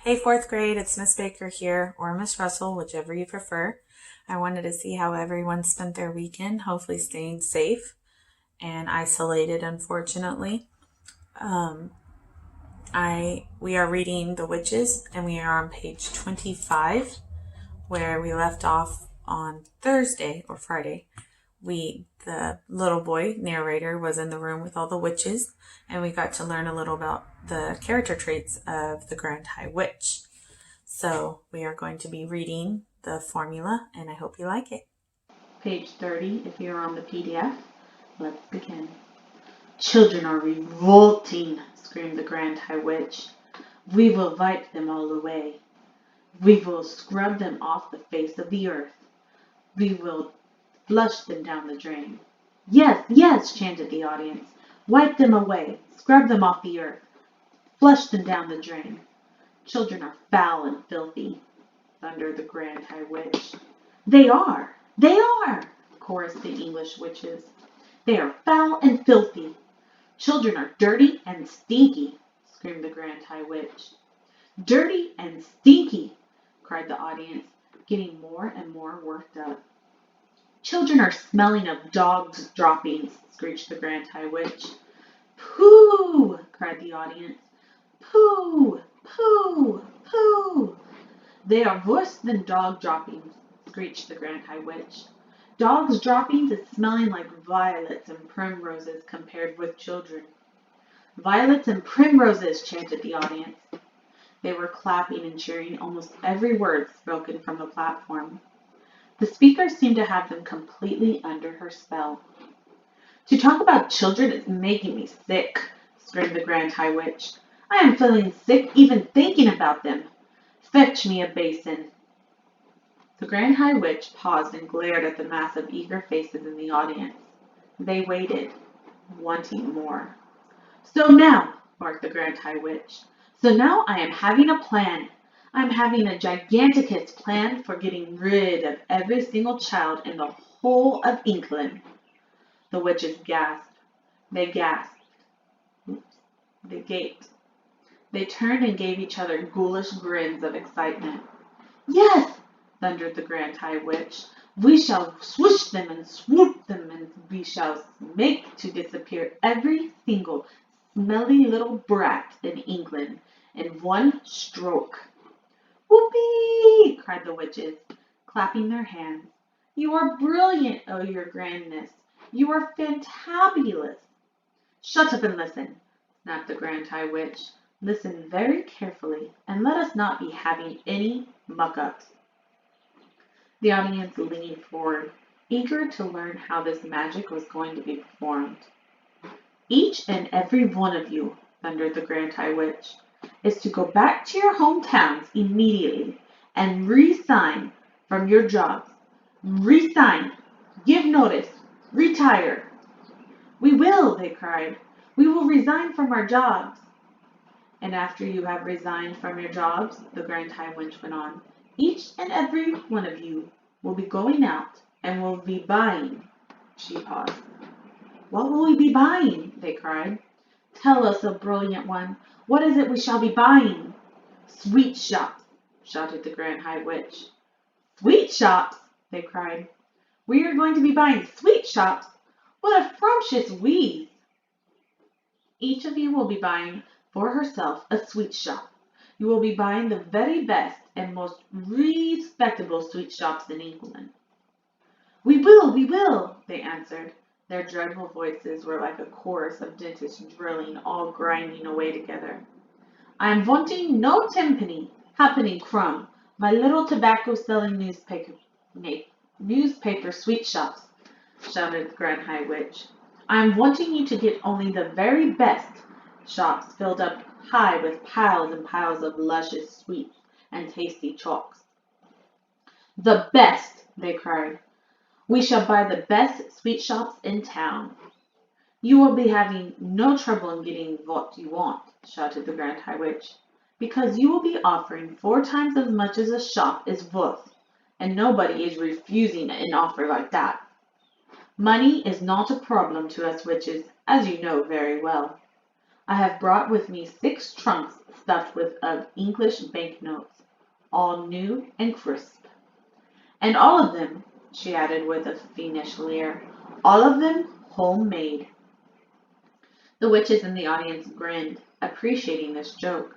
Hey, fourth grade, it's Miss Baker here, or Miss Russell, whichever you prefer. I wanted to see how everyone spent their weekend, hopefully staying safe and isolated, unfortunately. Um, we are reading The Witches, and we are on page 25, where we left off on Thursday or Friday. The little boy narrator was in the room with all the witches, and we got to learn a little about the character traits of the Grand High Witch. So we are going to be reading the formula, and I hope you like it. Page 30, if you're on the PDF. Let's begin. Children are revolting, screamed the Grand High Witch. We will wipe them all away. We will scrub them off the face of the earth. We will flush them down the drain. Yes, yes, chanted the audience. Wipe them away. Scrub them off the earth. Flush them down the drain. Children are foul and filthy, thundered the Grand High Witch. They are, chorused the English witches. They are foul and filthy. Children are dirty and stinky, screamed the Grand High Witch. Dirty and stinky, cried the audience, getting more and more worked up. Children are smelling of dogs' droppings, screeched the Grand High Witch. Pooh, cried the audience. Pooh, pooh, pooh. They are worse than dog droppings, screeched the Grand High Witch. Dogs' droppings is smelling like violets and primroses compared with children. Violets and primroses, chanted the audience. They were clapping and cheering almost every word spoken from the platform. The speaker seemed to have them completely under her spell. To talk about children is making me sick, screamed the Grand High Witch. I am feeling sick even thinking about them. Fetch me a basin. The Grand High Witch paused and glared at the mass of eager faces in the audience. They waited, wanting more. So now, barked the Grand High Witch, so now I am having a plan. I am having a giganticus plan for getting rid of every single child in the whole of England. The witches gasped. They gasped. They gaped. They turned and gave each other ghoulish grins of excitement. Yes, thundered the Grand High Witch. We shall swoosh them and swoop them, and we shall make to disappear every single smelly little brat in England in one stroke. Whoopee! Cried the witches, clapping their hands. You are brilliant, oh your grandness. You are fantabulous. Shut up and listen, snapped the Grand High Witch. Listen very carefully, and let us not be having any muck-ups. The audience leaned forward, eager to learn how this magic was going to be performed. Each and every one of you, thundered the Grand High Witch, is to go back to your hometowns immediately and resign from your jobs. Resign. Give notice. Retire. We will, they cried. We will resign from our jobs. And after you have resigned from your jobs, the Grand High Witch went on, each and every one of you will be going out and will be buying. She paused. What will we be buying? They cried. Tell us, O brilliant one, what is it we shall be buying? Sweet shops, shouted the Grand High Witch. Sweet shops, they cried. We are going to be buying sweet shops? What a frumptious wheeze! Each of you will be buying for herself a sweet shop. You will be buying the very best and most respectable sweet shops in England. We will, they answered. Their dreadful voices were like a chorus of dentists drilling, all grinding away together. I am wanting no tenpenny, ha'penny crumb, my little tobacco-selling newspaper sweet shops, shouted the Grand High Witch. I am wanting you to get only the very best shops filled up high with piles and piles of luscious sweets and tasty chalks. The best, they cried. We shall buy the best sweet shops in town. You will be having no trouble in getting what you want, shouted the Grand High Witch, because you will be offering 4 times as much as a shop is worth, and nobody is refusing an offer like that. Money is not a problem to us witches, as you know very well. I have brought with me 6 trunks stuffed with English banknotes, all new and crisp. And all of them, she added with a fiendish leer, all of them homemade. The witches in the audience grinned, appreciating this joke.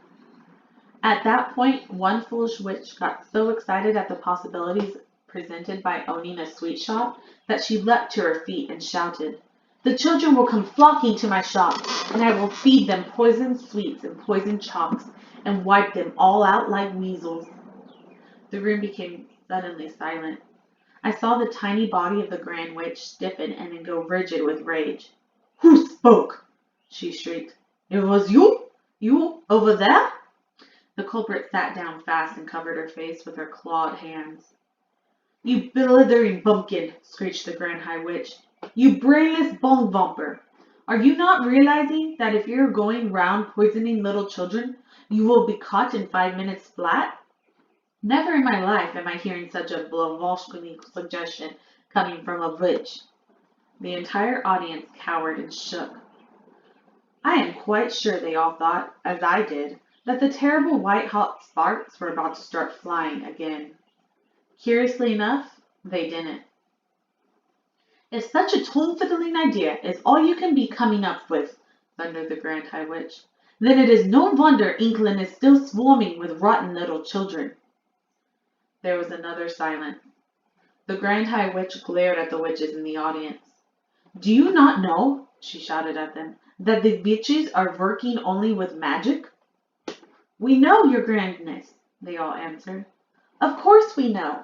At that point, one foolish witch got so excited at the possibilities presented by owning a sweet shop that she leapt to her feet and shouted, "The children will come flocking to my shop, and I will feed them poisoned sweets and poisoned chalks, and wipe them all out like weasels." The room became suddenly silent. I saw the tiny body of the Grand Witch stiffen and then go rigid with rage. "Who spoke?" she shrieked. "It was you? You over there?" The culprit sat down fast and covered her face with her clawed hands. "You blithering bumpkin!" screeched the Grand High Witch. "You brainless bone bumper! Are you not realizing that if you're going round poisoning little children, you will be caught in 5 minutes flat?" Never in my life am I hearing such a Blavatsky suggestion coming from a witch. The entire audience cowered and shook. I am quite sure they all thought, as I did, that the terrible white-hot sparks were about to start flying again. Curiously enough, they didn't. "If such a tomb-fiddling idea is all you can be coming up with," thundered the Grand High Witch, "then it is no wonder England is still swarming with rotten little children." There was another silence. The Grand High Witch glared at the witches in the audience. "Do you not know," she shouted at them, "that the witches are working only with magic?" "We know, your grandness," they all answered. "Of course we know."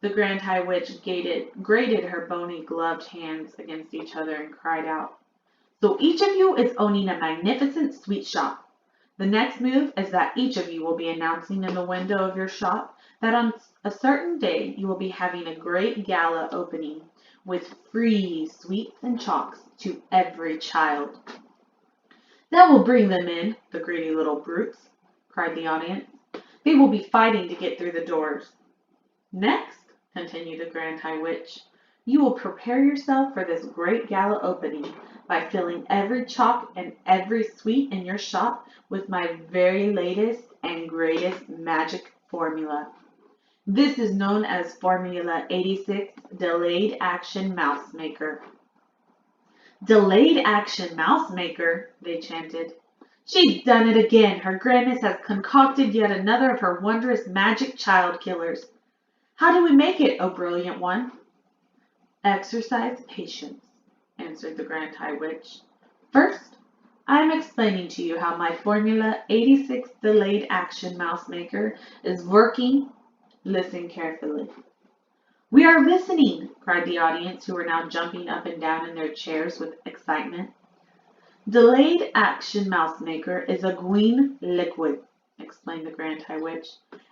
The Grand High Witch grated her bony gloved hands against each other and cried out, "So each of you is owning a magnificent sweet shop. The next move is that each of you will be announcing in the window of your shop that on a certain day you will be having a great gala opening with free sweets and chalks to every child." "That will bring them in, the greedy little brutes," cried the audience. "They will be fighting to get through the doors." "Next," continued the Grand High Witch, "you will prepare yourself for this great gala opening by filling every chalk and every sweet in your shop with my very latest and greatest magic formula. This is known as Formula 86 Delayed Action Mouse Maker." "Delayed Action Mouse Maker," they chanted. "She's done it again. Her Grandness has concocted yet another of her wondrous magic child killers. How do we make it, O brilliant one?" "Exercise patience," answered the Grand High Witch. "First, I am explaining to you how my Formula 86 Delayed Action Mouse Maker is working. Listen carefully." "We are listening," cried the audience, who were now jumping up and down in their chairs with excitement. "Delayed Action Mouse Maker is a green liquid," explained the Grand High Witch,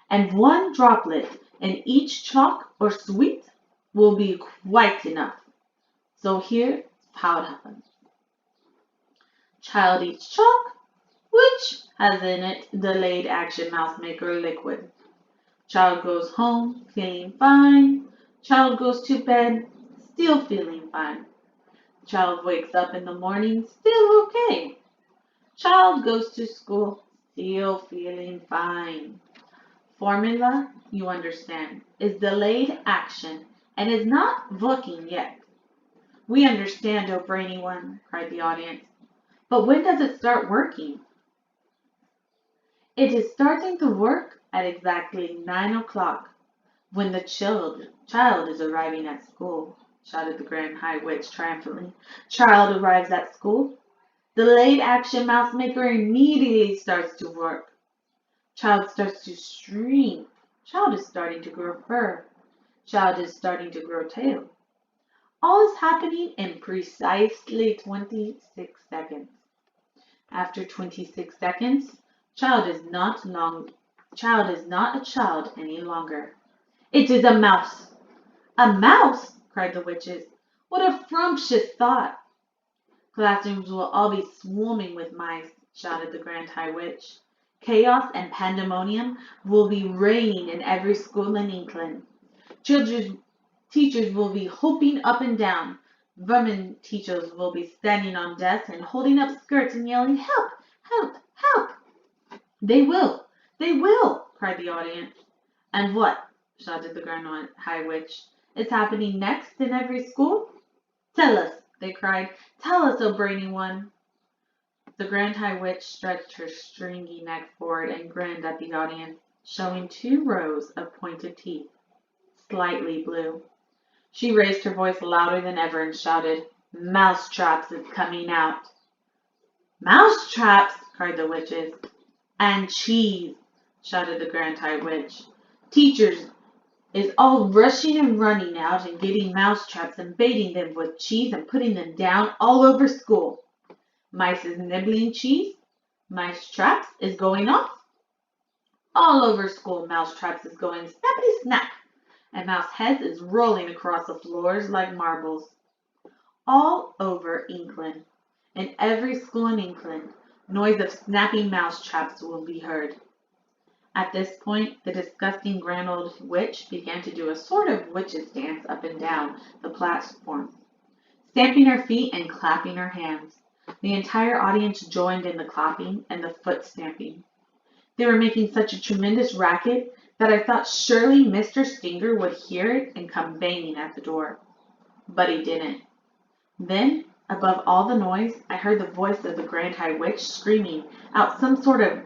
"and one droplet in each chalk or sweet will be quite enough. So here's how it happens. Child eats chalk, which has in it Delayed Action Mouse Maker liquid. Child goes home feeling fine. Child goes to bed still feeling fine. Child wakes up in the morning still okay. Child goes to school still feeling fine. Formula, you understand, is delayed action and is not working yet." "We understand, O brainy one," cried the audience. "But when does it start working?" "It is starting to work at exactly 9 o'clock, when the child is arriving at school," shouted the Grand High Witch triumphantly. "Child arrives at school. Delayed Action Mouse Maker immediately starts to work. Child starts to shrink. Child is starting to grow fur. Child is starting to grow tail. All is happening in precisely 26 seconds. After 26 seconds, child is not a child any longer. It is a mouse." "A mouse!" cried the witches. "What a frumptious thought!" "Classrooms will all be swarming with mice," shouted the Grand High Witch. "Chaos and pandemonium will be reigning in every school in England. Teachers will be hopping up and down. Vermin teachers will be standing on desks and holding up skirts and yelling, 'Help! Help! Help!' They will! They will! Cried the audience. And what? Shouted the Grand High Witch. Is happening next in every school? Tell us, they cried. Tell us, O brainy one. The Grand High Witch stretched her stringy neck forward and grinned at the audience, showing 2 rows of pointed teeth, slightly blue. She raised her voice louder than ever and shouted, Mousetraps is coming out. Mousetraps! Cried the witches. And cheese! Shouted the Grand High Witch. Teachers is all rushing and running out and getting mousetraps and baiting them with cheese and putting them down all over school. Mice is nibbling cheese. Mice traps is going off. All over school mouse traps is going snappity snap. And mouse heads is rolling across the floors like marbles. All over England. In every school in England, noise of snapping mouse traps will be heard. At this point, the disgusting grand old witch began to do a sort of witch's dance up and down the platform, stamping her feet and clapping her hands. The entire audience joined in the clapping and the foot stamping. They were making such a tremendous racket that I thought surely Mr. Stinger would hear it and come banging at the door. But he didn't. Then, above all the noise, I heard the voice of the Grand High Witch screaming out some sort of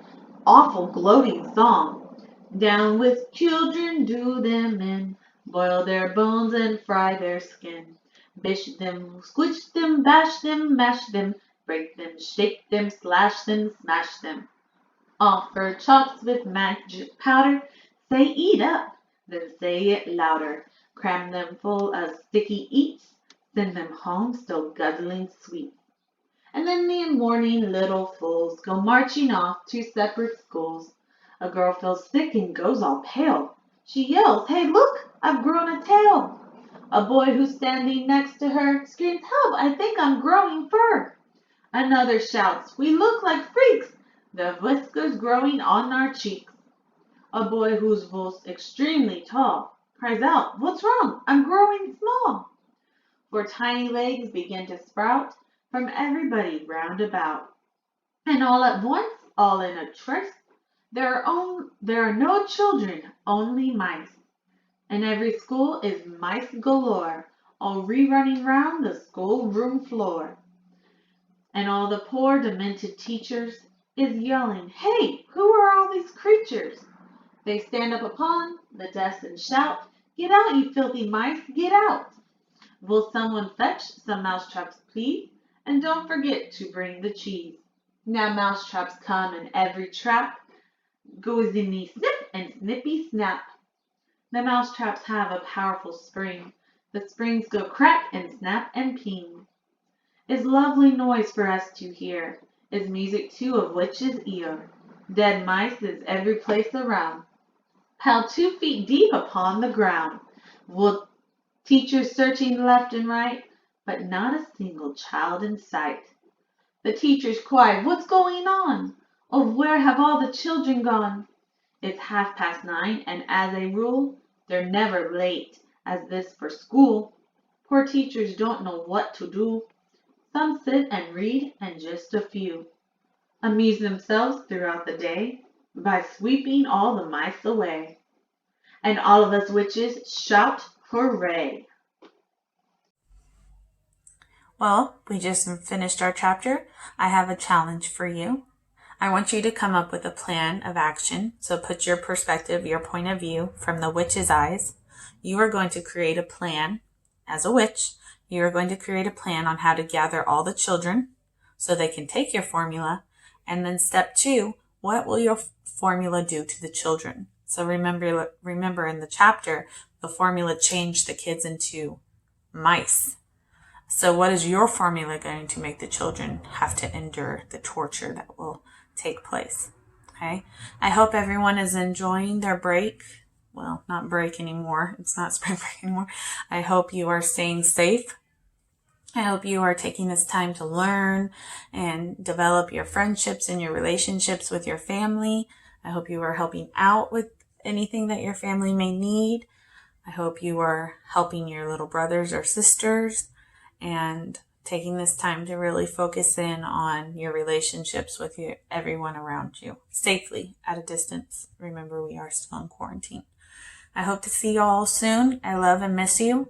awful gloating song. Down with children, do them in, boil their bones and fry their skin. Bish them, squish them, bash them, mash them, break them, shake them, slash them, smash them. Offer chops with magic powder, say eat up, then say it louder. Cram them full of sticky eats, send them home still guzzling sweet. And then the morning little fools go marching off to separate schools. A girl feels sick and goes all pale. She yells, hey look, I've grown a tail. A boy who's standing next to her screams, help, I think I'm growing fur. Another shouts, we look like freaks, the whiskers growing on our cheeks. A boy whose voice extremely tall cries out, what's wrong, I'm growing small. For tiny legs begin to sprout from everybody round about. And all at once, all in a trice, there are no children, only mice. And every school is mice galore, all re-running round the schoolroom floor. And all the poor demented teachers is yelling, hey, who are all these creatures? They stand up upon the desk and shout, get out, you filthy mice, get out. Will someone fetch some mousetraps, please? And don't forget to bring the cheese. Now mousetraps come in every trap, goes in me snip and snippy snap. The mousetraps have a powerful spring. The springs go crack and snap and ping. Is lovely noise for us to hear, is music too of witch's ear. Dead mice is every place around, piled 2 feet deep upon the ground. Will teachers searching left and right, but not a single child in sight. The teachers cried, what's going on? Oh, where have all the children gone? It's 9:30, and as a rule, they're never late as this for school. Poor teachers don't know what to do. Some sit and read, and just a few amuse themselves throughout the day by sweeping all the mice away. And all of us witches shout, hooray! Well, we just finished our chapter. I have a challenge for you. I want you to come up with a plan of action. So put your perspective, your point of view from the witch's eyes. You are going to create a plan as a witch. You are going to create a plan on how to gather all the children so they can take your formula. And then step 2, what will your formula do to the children? So remember in the chapter, the formula changed the kids into mice. So what is your formula going to make the children have to endure the torture that will take place? Okay. I hope everyone is enjoying their break. Well, not break anymore. It's not spring break anymore. I hope you are staying safe. I hope you are taking this time to learn and develop your friendships and your relationships with your family. I hope you are helping out with anything that your family may need. I hope you are helping your little brothers or sisters and taking this time to really focus in on your relationships with everyone around you safely at a distance. Remember, we are still in quarantine. I hope to see you all soon. I love and miss you.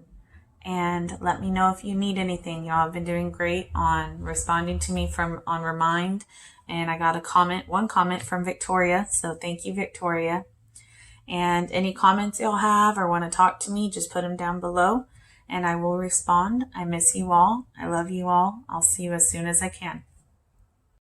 And let me know if you need anything. Y'all have been doing great on responding to me on Remind. And I got one comment from Victoria. So thank you, Victoria. And any comments y'all have or want to talk to me, just put them down below and I will respond. I miss you all. I love you all. I'll see you as soon as I can.